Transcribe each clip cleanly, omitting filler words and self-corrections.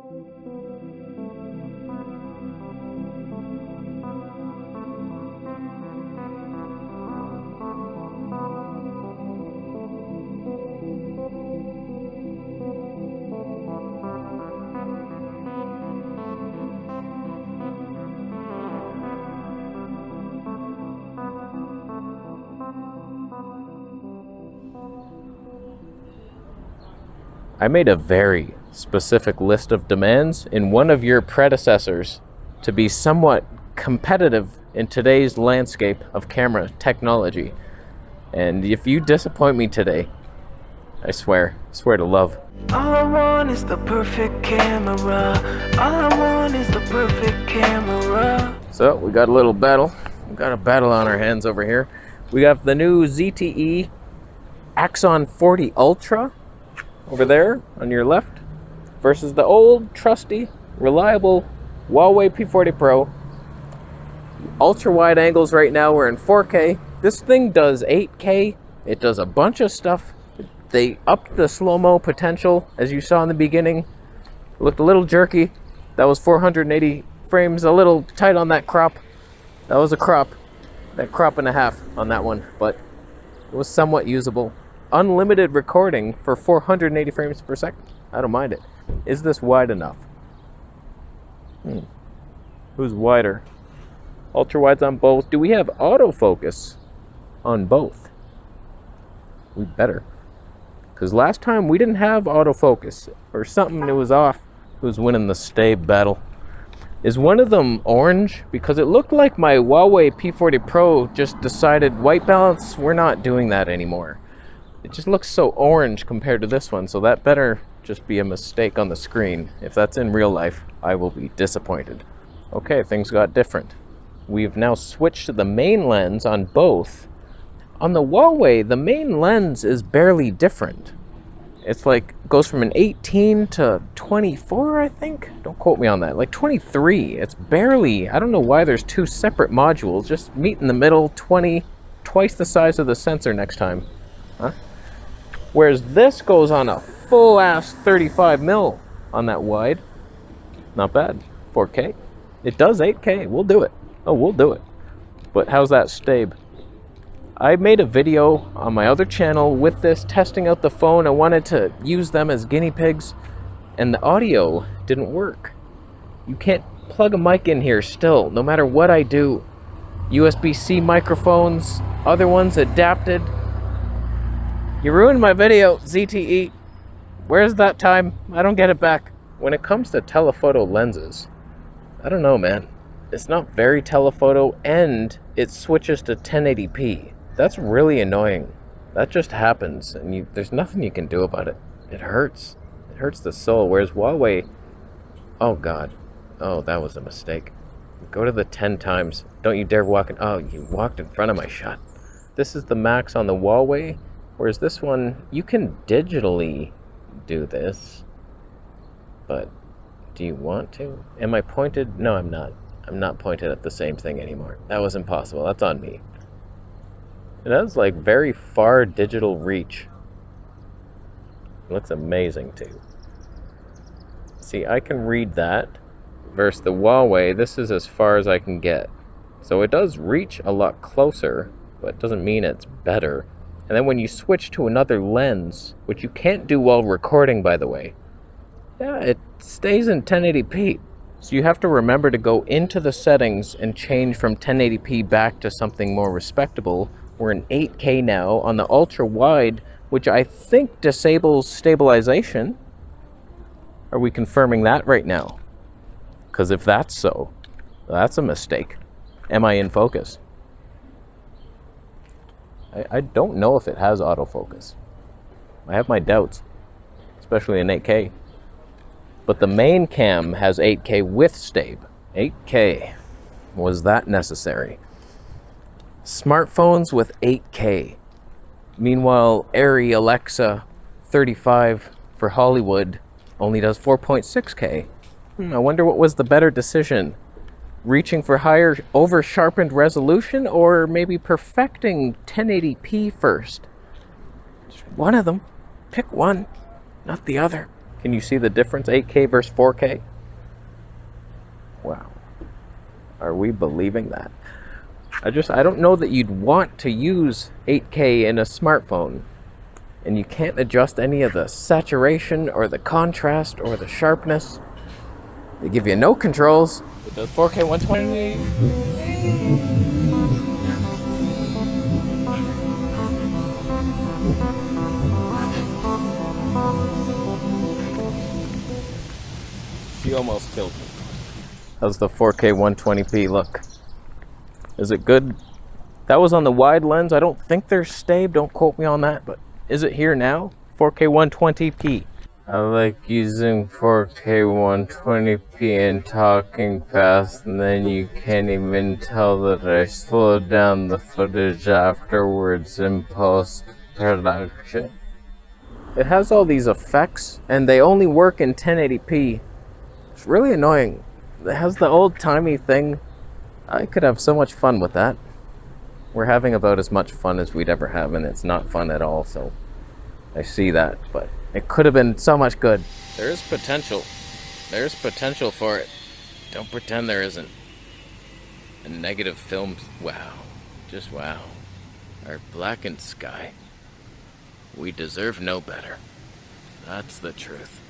I made a very specific list of demands in one of your predecessors to be somewhat competitive in today's landscape of camera technology. And if you disappoint me today, I swear to love. All I want is the perfect camera. All I want is the perfect camera. So we got a little battle. We got a battle on our hands over here. We got the new ZTE Axon 40 Ultra over there on your left versus the old, trusty, reliable Huawei P40 Pro. Ultra wide angles right now, we're in 4K. This thing does 8K. It does a bunch of stuff. They upped the slow-mo potential, as you saw in the beginning. It looked a little jerky. That was 480 frames, a little tight on that crop. That was a crop. That crop and a half on that one, but it was somewhat usable. Unlimited recording for 480 frames per second. I don't mind it. Is this wide enough? Who's wider? Ultra wides on both. Do we have autofocus on both? We better. Because last time we didn't have autofocus. Or something that was off. Who's winning the stave battle? Is one of them orange? Because it looked like my Huawei P40 Pro just decided white balance, we're not doing that anymore. It just looks so orange compared to this one, so that better just be a mistake on the screen. If that's in real life, I will be disappointed. Okay, things got different. We've now switched to the main lens on both. On the Huawei, the main lens is barely different. It's like, goes from an 18 to 24, I think? Don't quote me on that. Like 23. It's barely, I don't know why there's two separate modules. Just meet in the middle, 20, twice the size of the sensor next time. Huh? Whereas this goes on a full-ass 35mm on that wide. Not bad. 4K. It does 8K. We'll do it. Oh, we'll do it. But how's that stave? I made a video on my other channel with this, testing out the phone. I wanted to use them as guinea pigs, and the audio didn't work. You can't plug a mic in here still, no matter what I do. USB-C microphones, other ones adapted. You ruined my video, ZTE. Where's that time? I don't get it back. When it comes to telephoto lenses, I don't know, man. It's not very telephoto, and it switches to 1080p. That's really annoying. That just happens, and there's nothing you can do about it. It hurts. It hurts the soul. Whereas Huawei, oh God. Oh, that was a mistake. Go to the 10 times. Don't you dare walk in. Oh, you walked in front of my shot. This is the max on the Huawei. Whereas this one, you can digitally do this, but do you want to? Am I pointed? No, I'm not. I'm not pointed at the same thing anymore. That was impossible. That's on me. It has like very far digital reach. It looks amazing too. See, I can read that versus the Huawei. This is as far as I can get. So it does reach a lot closer, but it doesn't mean it's better. And then when you switch to another lens, which you can't do while recording, by the way, yeah, it stays in 1080p. So you have to remember to go into the settings and change from 1080p back to something more respectable. We're in 8K now on the ultra wide, which I think disables stabilization. Are we confirming that right now? Because if that's so, that's a mistake. Am I in focus? I don't know if it has autofocus. I have my doubts, especially in 8K. But the main cam has 8K with stave. 8K. Was that necessary? Smartphones with 8K. Meanwhile, Airy Alexa 35 for Hollywood only does 4.6K. I wonder what was the better decision. Reaching for higher over-sharpened resolution, or maybe perfecting 1080p first? Just one of them. Pick one, not the other. Can you see the difference? 8K versus 4K? Wow. Are we believing that? I don't know that you'd want to use 8K in a smartphone. And you can't adjust any of the saturation or the contrast or the sharpness. They give you no controls. It does 4K 120. She almost killed me. How's the 4K 120p look? Is it good? That was on the wide lens. I don't think they're stable. Don't quote me on that, but is it here now? 4K 120p. I like using 4K 120p and talking fast, and then you can't even tell that I slowed down the footage afterwards in post-production. It has all these effects, and they only work in 1080p. It's really annoying. It has the old-timey thing. I could have so much fun with that. We're having about as much fun as we'd ever have, and it's not fun at all, so I see that, but it could have been so much good. There's potential. There's potential for it. Don't pretend there isn't. And negative films, wow. Just wow. Our blackened sky. We deserve no better. That's the truth.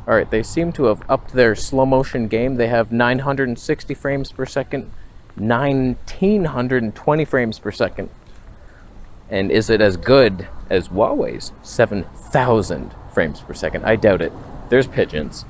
Alright, they seem to have upped their slow motion game. They have 960 frames per second, 1920 frames per second. And is it as good as Huawei's 7,000 frames per second? I doubt it. There's pigeons.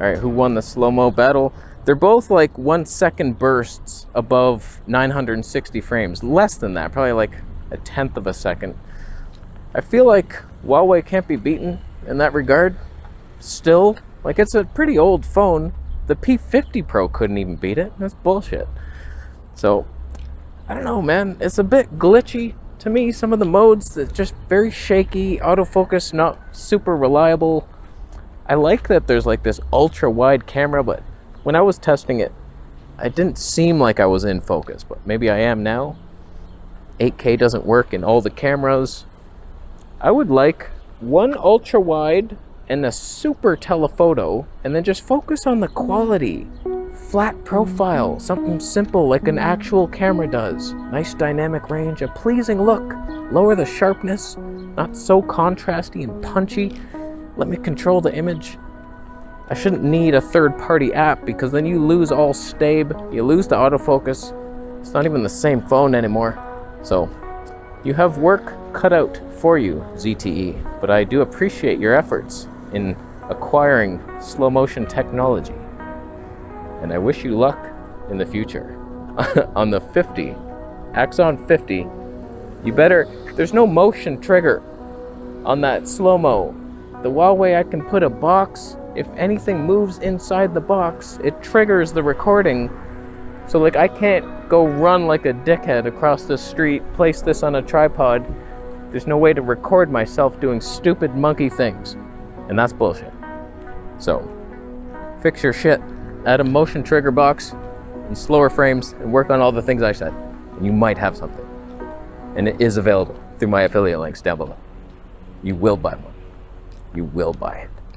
Alright, who won the slow-mo battle? They're both like 1 second bursts above 960 frames. Less than that, probably like a tenth of a second. I feel like Huawei can't be beaten in that regard. Still, like, it's a pretty old phone. The P40 Pro couldn't even beat it. That's bullshit. So, I don't know, man. It's a bit glitchy to me. Some of the modes, it's just very shaky. Autofocus, not super reliable. I like that there's like this ultra wide camera, but when I was testing it, it didn't seem like I was in focus, but maybe I am now. 8K doesn't work in all the cameras. I would like one ultra wide and a super telephoto, and then just focus on the quality. Flat profile, something simple like an actual camera does. Nice dynamic range, a pleasing look. Lower the sharpness, not so contrasty and punchy. Let me control the image. I shouldn't need a third-party app, because then you lose all stabe, you lose the autofocus. It's not even the same phone anymore. So, you have work cut out for you, ZTE, but I do appreciate your efforts in acquiring slow-motion technology. And I wish you luck in the future. On the 50, Axon 50, you better, there's no motion trigger on that slow-mo. The Huawei, I can put a box. If anything moves inside the box, it triggers the recording. So like, I can't go run like a dickhead across the street, place this on a tripod. There's no way to record myself doing stupid monkey things. And that's bullshit. So, fix your shit. Add a motion trigger box and slower frames and work on all the things I said. And you might have something. And it is available through my affiliate links down below. You will buy one. You will buy it.